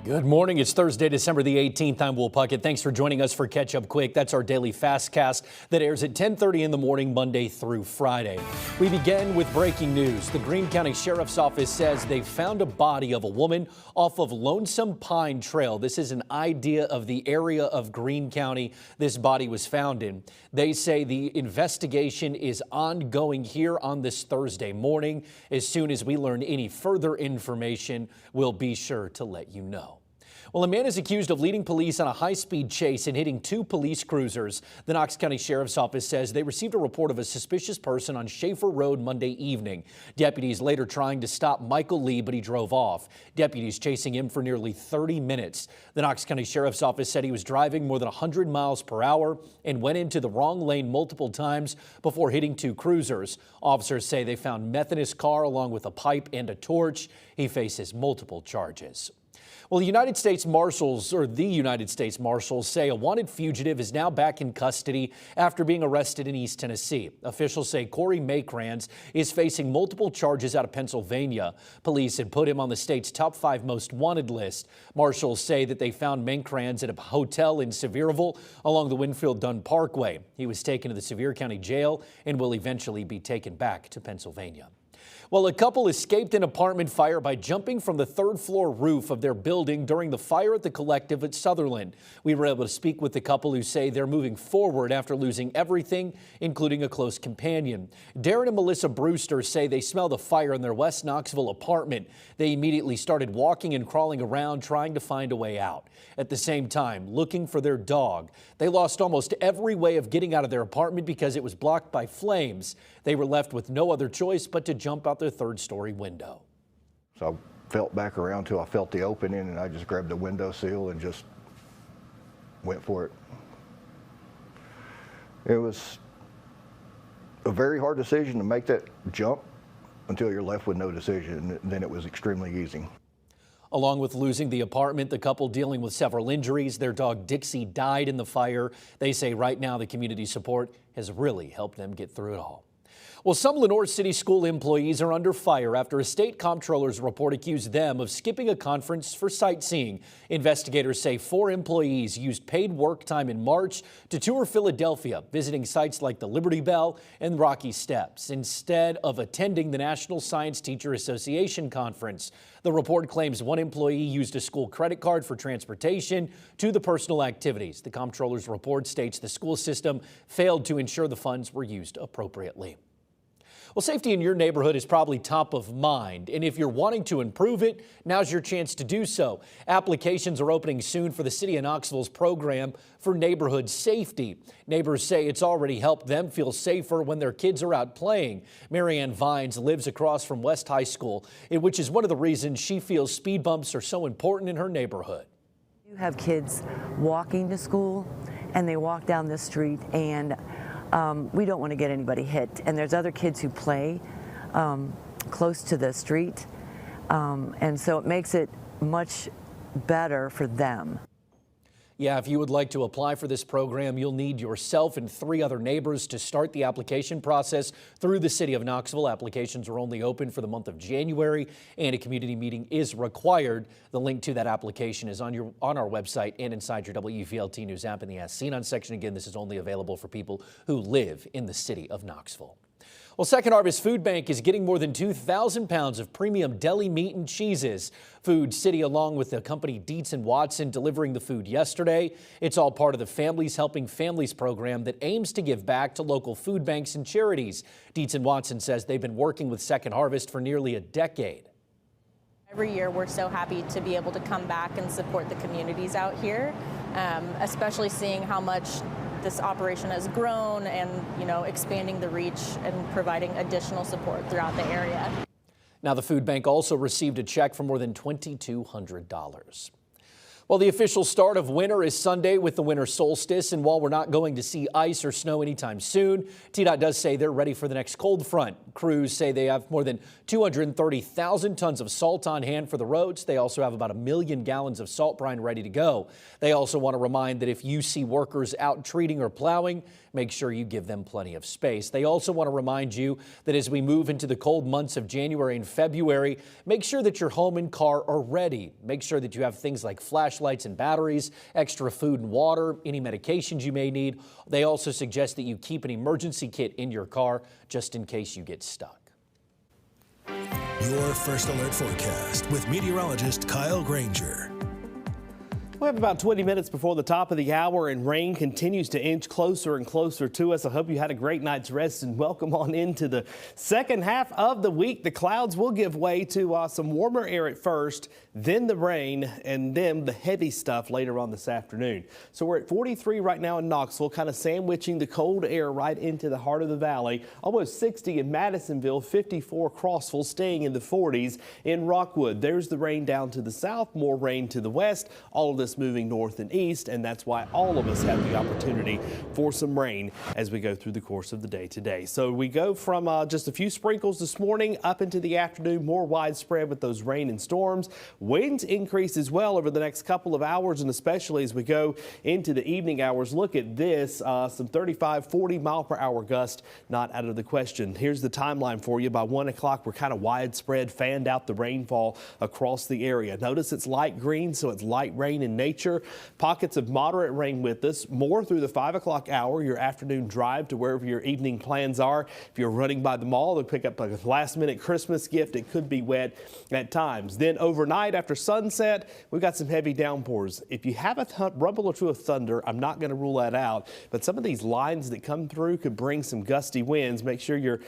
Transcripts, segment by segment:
Good morning. It's Thursday, December the 18th. I'm Will Puckett. Thanks for joining us for Catch Up Quick. That's our daily fastcast that airs at 10:30 in the morning, Monday through Friday. We begin with breaking news. The Greene County Sheriff's Office says they found a body of a woman off of Lonesome Pine Trail. This is an idea of the area of Greene County this body was found in. They say the investigation is ongoing here on this Thursday morning. As soon as we learn any further information, we'll be sure to let you know. Well, a man is accused of leading police on a high-speed chase and hitting two police cruisers. The Knox County Sheriff's Office says they received a report of a suspicious person on Schaefer Road Monday evening. Deputies later trying to stop Michael Lee, but he drove off. Deputies chasing him for nearly 30 minutes. The Knox County Sheriff's Office said he was driving more than 100 miles per hour and went into the wrong lane multiple times before hitting two cruisers. Officers say they found meth in his car along with a pipe and a torch. He faces multiple charges. Well, the United States Marshals say a wanted fugitive is now back in custody after being arrested in East Tennessee. Officials say Corey Makrans is facing multiple charges out of Pennsylvania. Police had put him on the state's top 5 most wanted list. Marshals say that they found Makrans at a hotel in Sevierville along the Winfield-Dunn Parkway. He was taken to the Sevier County Jail and will eventually be taken back to Pennsylvania. Well, a couple escaped an apartment fire by jumping from the third-floor roof of their building during the fire at the Collective at Sutherland. We were able to speak with the couple who say they're moving forward after losing everything, including a close companion. Darren and Melissa Brewster say they smell the fire in their West Knoxville apartment. They immediately started walking and crawling around trying to find a way out. At the same time, looking for their dog. They lost almost every way of getting out of their apartment because it was blocked by flames. They were left with no other choice but to jump out their third-story window. So I felt back around till I felt the opening, and I just grabbed the window sill and just went for it. It was a very hard decision to make that jump until you're left with no decision, and then it was extremely easy. Along with losing the apartment, the couple dealing with several injuries. Their dog Dixie died in the fire. They say right now the community support has really helped them get through it all. Well, some Lenoir City School employees are under fire after a state comptroller's report accused them of skipping a conference for sightseeing. Investigators say 4 employees used paid work time in March to tour Philadelphia, visiting sites like the Liberty Bell and Rocky Steps, instead of attending the National Science Teacher Association conference. The report claims 1 employee used a school credit card for transportation to the personal activities. The comptroller's report states the school system failed to ensure the funds were used appropriately. Well, safety in your neighborhood is probably top of mind, and if you're wanting to improve it, now's your chance to do so. Applications are opening soon for the City of Knoxville's program for neighborhood safety. Neighbors say it's already helped them feel safer when their kids are out playing. Marianne Vines lives across from West High School, which is one of the reasons she feels speed bumps are so important in her neighborhood. You have kids walking to school, and they walk down the street, and we don't want to get anybody hit. And there's other kids who play close to the street, and so it makes it much better for them. Yeah, if you would like to apply for this program, you'll need yourself and 3 other neighbors to start the application process through the City of Knoxville. Applications are only open for the month of January, and a community meeting is required. The link to that application is on our website and inside your WVLT News app in the As Seen On section. Again, this is only available for people who live in the City of Knoxville. Well, Second Harvest Food Bank is getting more than 2,000 pounds of premium deli meat and cheeses. Food City, along with the company Dietz & Watson, delivering the food yesterday. It's all part of the Families Helping Families program that aims to give back to local food banks and charities. Dietz & Watson says they've been working with Second Harvest for nearly a decade. Every year we're so happy to be able to come back and support the communities out here, especially seeing how much this operation has grown and, expanding the reach and providing additional support throughout the area. Now, the food bank also received a check for more than $2,200. Well, the official start of winter is Sunday with the winter solstice, and while we're not going to see ice or snow anytime soon, TDOT does say they're ready for the next cold front. Crews say they have more than 230,000 tons of salt on hand for the roads. They also have about 1 million gallons of salt brine ready to go. They also want to remind that if you see workers out treating or plowing, make sure you give them plenty of space. They also want to remind you that as we move into the cold months of January and February, make sure that your home and car are ready. Make sure that you have things like flashlights and batteries, extra food and water, any medications you may need. They also suggest that you keep an emergency kit in your car just in case you get stuck. Your First Alert Forecast with meteorologist Kyle Granger. We have about 20 minutes before the top of the hour, and rain continues to inch closer and closer to us. I hope you had a great night's rest, and welcome on into the second half of the week. The clouds will give way to some warmer air at first, then the rain, and then the heavy stuff later on this afternoon. So we're at 43 right now in Knoxville, kind of sandwiching the cold air right into the heart of the valley. Almost 60 in Madisonville, 54 Crossville, staying in the 40s in Rockwood. There's the rain down to the south, more rain to the west. All of this moving north and east, and that's why all of us have the opportunity for some rain as we go through the course of the day today. So we go from just a few sprinkles this morning up into the afternoon, more widespread with those rain and storms. Winds increase as well over the next couple of hours, and especially as we go into the evening hours. Look at this, some 35, 40 mile per hour gust not out of the question. Here's the timeline for you. By 1 o'clock, we're kind of widespread, fanned out the rainfall across the area. Notice it's light green, so it's light rain in nature. Pockets of moderate rain with us, more through the 5 o'clock hour, your afternoon drive to wherever your evening plans are. If you're running by the mall to pick up a last minute Christmas gift, it could be wet at times. Then overnight after sunset, we've got some heavy downpours. If you have a rumble or two of thunder, I'm not going to rule that out, but some of these lines that come through could bring some gusty winds. Make sure your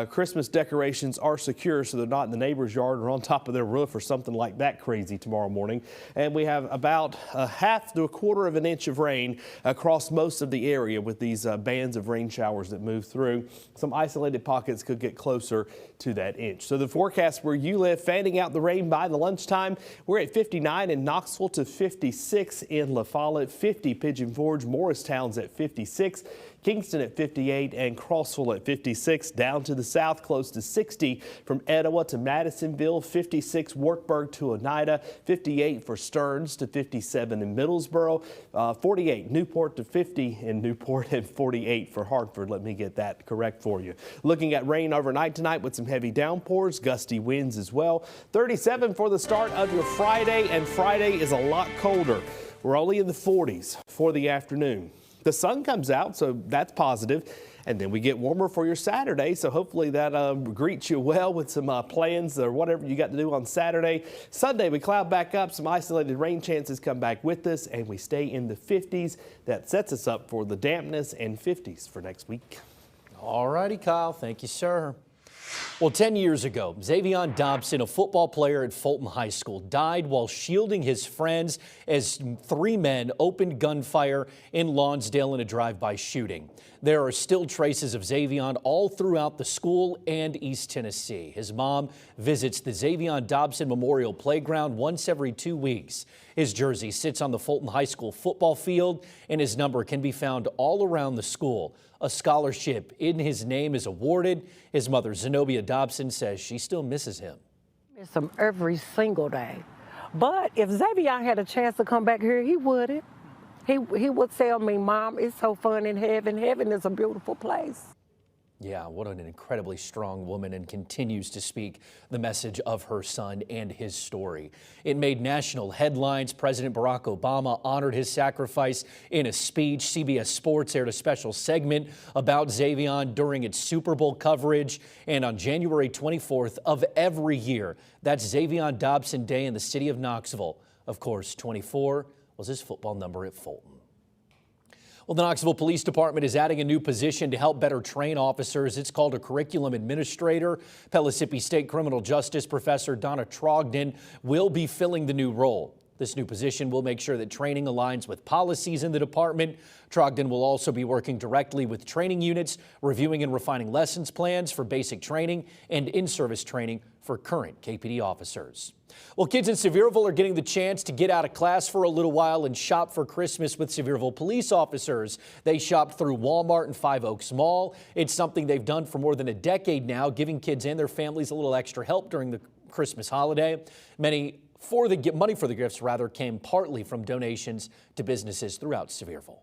Christmas decorations are secure so they're not in the neighbor's yard or on top of their roof or something like that crazy tomorrow morning. And we have about a half to a quarter of an inch of rain across most of the area with these bands of rain showers that move through. Some isolated pockets could get closer to that inch. So the forecast where you live, fanning out the rain by the lunchtime. We're at 59 in Knoxville to 56 in La Follette, 50 Pigeon Forge, Morristown's at 56. Kingston at 58 and Crossville at 56. Down to the south, close to 60 from Etowah to Madisonville, 56 Wartburg to Oneida, 58 for Stearns to 57 in Middlesboro, 48 Newport to 50 in Newport, and 48 for Hartford. Let me get that correct for you. Looking at rain overnight tonight with some heavy downpours, gusty winds as well. 37 for the start of your Friday, and Friday is a lot colder. We're only in the 40s for the afternoon. The sun comes out, so that's positive. And then we get warmer for your Saturday, so hopefully that greets you well with some plans or whatever you got to do on Saturday. Sunday, we cloud back up. Some isolated rain chances come back with us, and we stay in the 50s. That sets us up for the dampness and 50s for next week. All righty, Kyle. Thank you, sir. Well, 10 years ago, Xavion Dobson, a football player at Fulton High School, died while shielding his friends as 3 men opened gunfire in Lonsdale in a drive-by shooting. There are still traces of Xavion all throughout the school and East Tennessee. His mom visits the Xavion Dobson Memorial Playground once every 2 weeks. His jersey sits on the Fulton High School football field, and his number can be found all around the school. A scholarship in his name is awarded. His mother, Zenobia Dobson, says she still misses him. Miss him every single day. But if Xavion had a chance to come back here, he wouldn't. He would tell me, Mom, it's so fun in heaven. Heaven is a beautiful place. Yeah, what an incredibly strong woman, and continues to speak the message of her son and his story. It made national headlines. President Barack Obama honored his sacrifice in a speech. CBS Sports aired a special segment about Xavion during its Super Bowl coverage. And on January 24th of every year, that's Xavion Dobson Day in the city of Knoxville. Of course, 24 was his football number at Fulton. Well, the Knoxville Police Department is adding a new position to help better train officers. It's called a curriculum administrator. Pellissippi State Criminal Justice Professor Donna Trogdon will be filling the new role. This new position will make sure that training aligns with policies in the department. Trogdon will also be working directly with training units, reviewing and refining lessons plans for basic training and in-service training for current KPD officers. Well, kids in Sevierville are getting the chance to get out of class for a little while and shop for Christmas with Sevierville police officers. They shopped through Walmart and Five Oaks Mall. It's something they've done for more than a decade now, giving kids and their families a little extra help during the Christmas holiday. Money for the gifts came partly from donations to businesses throughout Sevierville.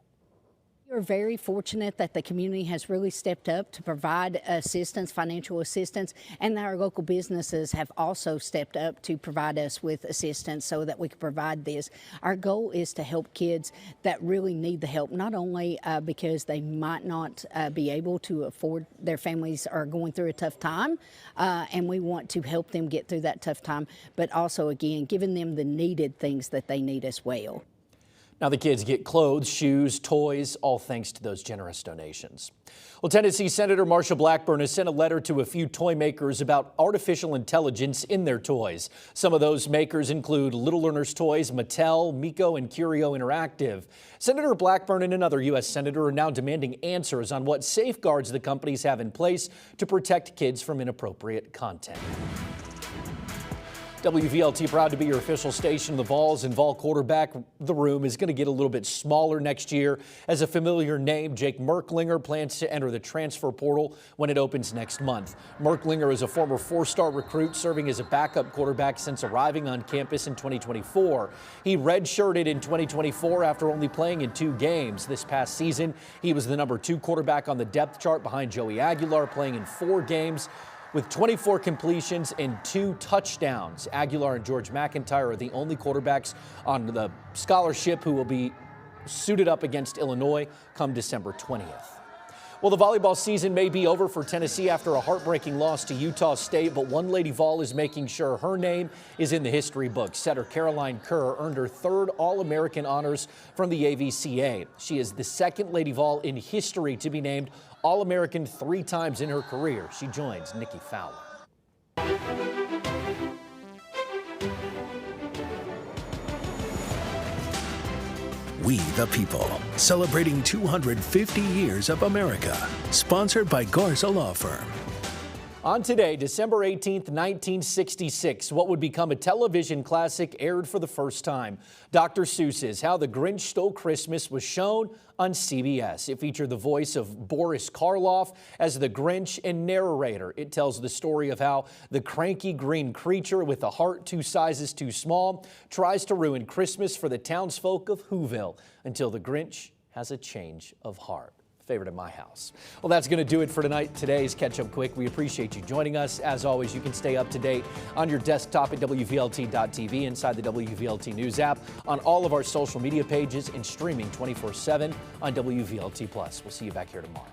we're very fortunate that the community has really stepped up to provide assistance, financial assistance, and our local businesses have also stepped up to provide us with assistance so that we can provide this. Our goal is to help kids that really need the help, not only because they might not be able to afford, their families are going through a tough time, and we want to help them get through that tough time, but also, again, giving them the needed things that they need as well. Now the kids get clothes, shoes, toys, all thanks to those generous donations. Well, Tennessee Senator Marsha Blackburn has sent a letter to a few toy makers about artificial intelligence in their toys. Some of those makers include Little Learners Toys, Mattel, Miko, and Curio Interactive. Senator Blackburn and another U.S. senator are now demanding answers on what safeguards the companies have in place to protect kids from inappropriate content. WVLT proud to be your official station. The Vols and Vol quarterback, the room is going to get a little bit smaller next year as a familiar name, Jake Merklinger, plans to enter the transfer portal when it opens next month. Merklinger is a former four-star recruit serving as a backup quarterback since arriving on campus in 2024. He redshirted in 2024 after only playing in 2 games. This past season, he was the number 2 quarterback on the depth chart behind Joey Aguilar, playing in 4 games. With 24 completions and 2 touchdowns, Aguilar and George McIntyre are the only quarterbacks on the scholarship who will be suited up against Illinois come December 20th. Well, the volleyball season may be over for Tennessee after a heartbreaking loss to Utah State, but one Lady Vol is making sure her name is in the history books. Setter Caroline Kerr earned her 3rd All-American honors from the AVCA. She is the 2nd Lady Vol in history to be named All-American 3 times in her career. She joins Nikki Fowler. We the People, celebrating 250 years of America. Sponsored by Garza Law Firm. On today, December 18th, 1966, what would become a television classic aired for the first time. Dr. Seuss's How the Grinch Stole Christmas was shown on CBS. It featured the voice of Boris Karloff as the Grinch and narrator. It tells the story of how the cranky green creature with a heart 2 sizes too small tries to ruin Christmas for the townsfolk of Whoville until the Grinch has a change of heart. Favorite at my house. Well, that's going to do it for today's Catch Up Quick. We appreciate you joining us. As always, you can stay up to date on your desktop at WVLT.tv, inside the WVLT News app, on all of our social media pages, and streaming 24/7 on WVLT+. We'll see you back here tomorrow.